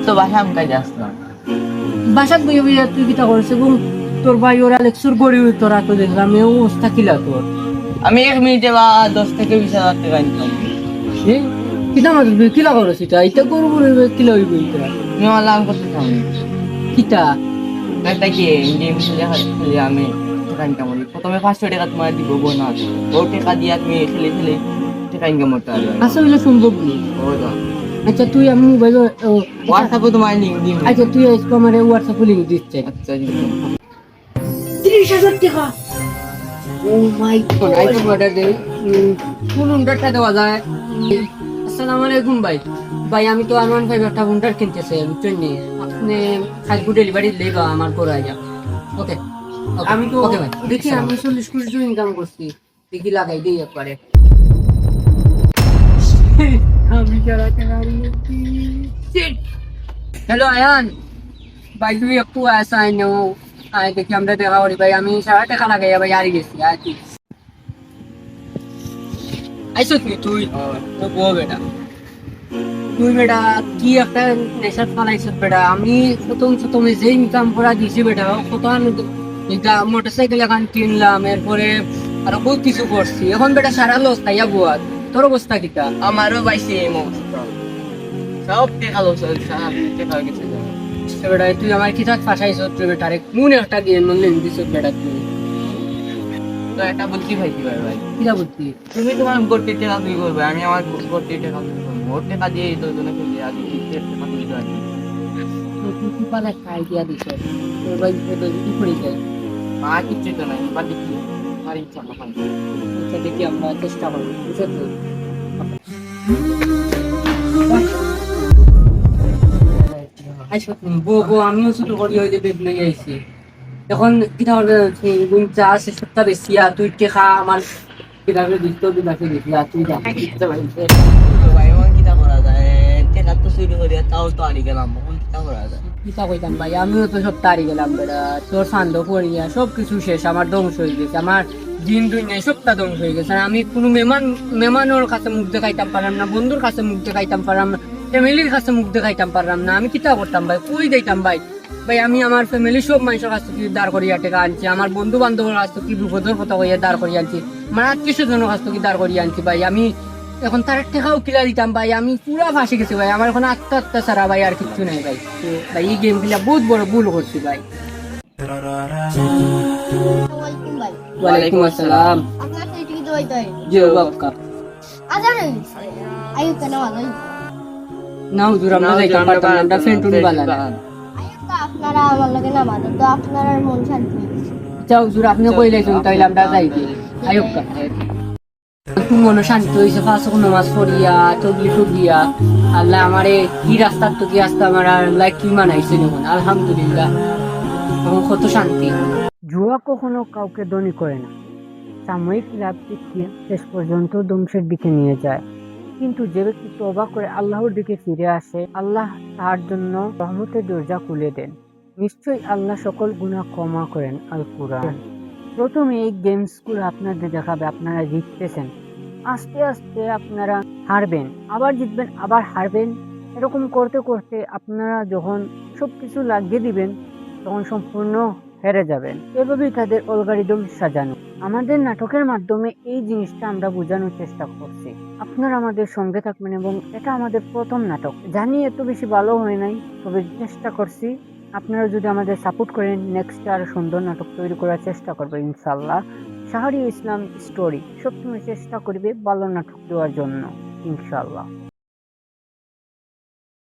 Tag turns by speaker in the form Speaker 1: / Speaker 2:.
Speaker 1: তো বাসা আমি কাজে আসলাম।
Speaker 2: বাসাত বইয়ে বইয়ে তুই কিতা করছ এবং তোর ভাই ওরা লেকচার করি তোরা তো দেখলাম এই অবস্থা কিলা তোর
Speaker 1: আমি 1 মিনিটে বা 10 থেকে 20 হাজার টাকা ইনকাম করি।
Speaker 2: কিতা মাছ কিলা করছ এটা এটা করবো কিলা হইব এটা
Speaker 1: তুমি আমার লাভ করতে চাও না?
Speaker 2: কিতা
Speaker 1: একটা গেম খেলে আমি টাকা ইনকাম করি। প্রথমে 500 টাকা তোমার দিব বোনাস। ও টাকা দিয়ে তুমি খেলে খেলে টাকা ইনকাম করতে পারবে।
Speaker 2: আসলে সম্ভব নেই। আচ্ছা তুই আমি মোবাইল
Speaker 1: হোয়াটসঅ্যাপে তোমার লিঙ্ক দিন।
Speaker 2: আচ্ছা তুই আজকে আমার হোয়াটসঅ্যাপে লিঙ্ক দিচ্ছে
Speaker 1: আচ্ছা
Speaker 2: 30,000 টাকা ও মাই গড আইফোন অর্ডার দে কোন অর্ডারটা দেওয়া যায় আসসালামু আলাইকুম ভাই ভাই আমি তো আরমান ভাই একটা অর্ডার কিনতেছি বুঝছেন নি আপনি আজকে ডেলিভারি দিলেই বা আমার করে আইয়া ওকে আমি তো ওকে ভাই দেখি আমি 40 কোটি ইনকাম করছি দেখি লাগাই দিই একবারে আমি চালাতে পারি হ্যালো আয়ান ভাই তুমি একটু আসা আইনো আয় দেখি আমরা দেখা করি ভাই আমি 1,000 টাকা লাগাই ভাই হারিয়ে গেছি আর কি আইসো তুই তো বো বেটা তুই বেটা কি একটা নেশার ফালাইছ বেটা আমি প্রথমে যে ইনকাম করা দিছি বেটা কত এটা মোটরসাইকেল এখন কিনলাম এরপরে আরো বহুত কিছু করছি এখন বেটা সারা লস খাইয়া বুয়া তোর অবস্থা কিটা
Speaker 1: আমারও ভাই সেম অবস্থা। সব টাকা লস হয়েছে, সব টাকা গেছে।
Speaker 2: বেটা তুই আমার কি থাক ফাঁসাইছ তুই বেটা রে কোন একটা গেম মনে দিছ বেটা তুই
Speaker 1: তো একটা বুদ্ধি পাইছি ভাই।
Speaker 2: কিরা বুদ্ধি
Speaker 1: তুমি তোমার গড়তে টাকা কি করবে, আমি আমার গড়তে টাকা কি করবো। ওর টাকা দিয়ে দুজনে খেলে আগে টাকা দিতে পারি।
Speaker 2: তুই পালে খাই দিয়া দিছ তোর ভাই কি করে যায়
Speaker 1: মা কিচ্ছু তো নাই, বাড়ি কি আমার ইচ্ছা না পাই।
Speaker 2: আচ্ছা দেখি আমরা চেষ্টা করবো বুঝছো আচ্ছা বো আমিও ছোট করি ওই যে বেগ লই আইছি এখন কিটা হবে গুণ চা সে সপ্তাহ বেশি আর তুই টেকা আমার কিভাবে দিত বিদাকে দিবি আর তুই জানিস
Speaker 1: ভাই আমার কিটা করা যায়, টাকা তো চুরি করি তাও তো হারিয়ে গেলাম, এখন কিটা করা যায়।
Speaker 2: কিতা কইতাম ভাই আমিও তো সব তাড়ি গেলাম বেটা তোর সান্দ পড়িয়া সব কিছু শেষ আমার ধ্বংস হয়ে গেছে আমার দিন দুনিয়ায় সবটা ধ্বংস হয়ে গেছে আর আমি কোনো মেমানোর কাছে মুখ দেখাইতাম পারলাম না বন্ধুর কাছে মুখ দেখাইতাম পারলাম না ফ্যামিলির কাছে মুখ দেখাইতাম পারলাম না আমি কিতা করতাম ভাই কই যাইতাম ভাই ভাই আমি আমার ফ্যামিলি সব মানুষের কাছ থেকে দাঁড় করিয়া টাকা আনছি আমার বন্ধু বান্ধবের কাছ থেকে বিপদের কথা কইয়া দাঁড় করিয়ে আনছি আমার আত্মীয় স্বজনের কাছ থেকে দাঁড় করিয়ে আনছি ভাই আমি এখন তার টাকাও কিলা দিতাম ভাই আমি পুরা ফাঁসে গেছি ভাই আমার এখন আত্মহত্যা ছাড়া ভাই আর কিচ্ছু নাই ভাই তো ভাই এই গেম খেলা বহুত বড় ভুল করছি ভাই ওয়ালাইকুম আসসালাম জি বাবা না হুজুর আমরা যাইতাম পারতাম না আমরা ফ্রেন্ড টুন বালা
Speaker 3: আপনারা আমার লগে না মানেন তো আপনার আর মন শান্তি
Speaker 2: আচ্ছা হুজুর আপনি কইলেছেন তাইলে আমরা যাইতে আয়োক্কা তুমি মনে শান্তি হয়েছে ফাঁস নামাজ পড়িয়া তবলি টুকলিয়া আল্লাহ আমারে কি রাস্তার তো কি রাস্তা আমার আল্লাহ কি মানাইছে দেখুন আলহামদুলিল্লাহ এবং কত শান্তি জুয়া কখনো কাউকে ধনী করে না সাময়িক লাভ দেখিয়ে শেষ পর্যন্ত ধ্বংসের দিকে নিয়ে যায় কিন্তু যে ব্যক্তি তওবা করে আল্লাহর দিকে ফিরে আসে আল্লাহ তার জন্য রহমতের দরজা খুলে দেন নিশ্চয়ই আল্লাহ সকল গুনাহ ক্ষমা করেন আল কুরআন প্রথমে এই গেমসগুলো আপনাদের দেখাবে আপনারা জিততেছেন আস্তে আস্তে আপনারা হারবেন আবার জিতবেন আবার হারবেন এরকম করতে করতে আপনারা যখন সবকিছু লাগিয়ে দিবেন তখন সম্পূর্ণ হেরে যাবেন এভাবেই তাদের অ্যালগরিদম সাজানো আমাদের নাটকের মাধ্যমে এই জিনিসটা আমরা বোঝানোর চেষ্টা করছি আপনারা আমাদের সঙ্গে থাকবেন এবং এটা আমাদের প্রথম নাটক জানি এত বেশি ভালো হয় নাই তবে চেষ্টা করছি আপনারা যদি আমাদের সাপোর্ট করেন নেক্সট আর সুন্দর নাটক তৈরি করার চেষ্টা করবো ইনশাল্লাহ শাহরি ইসলাম স্টোরি সবসময় চেষ্টা করবে ভালো নাটক দেওয়ার জন্য ইনশাল্লাহ।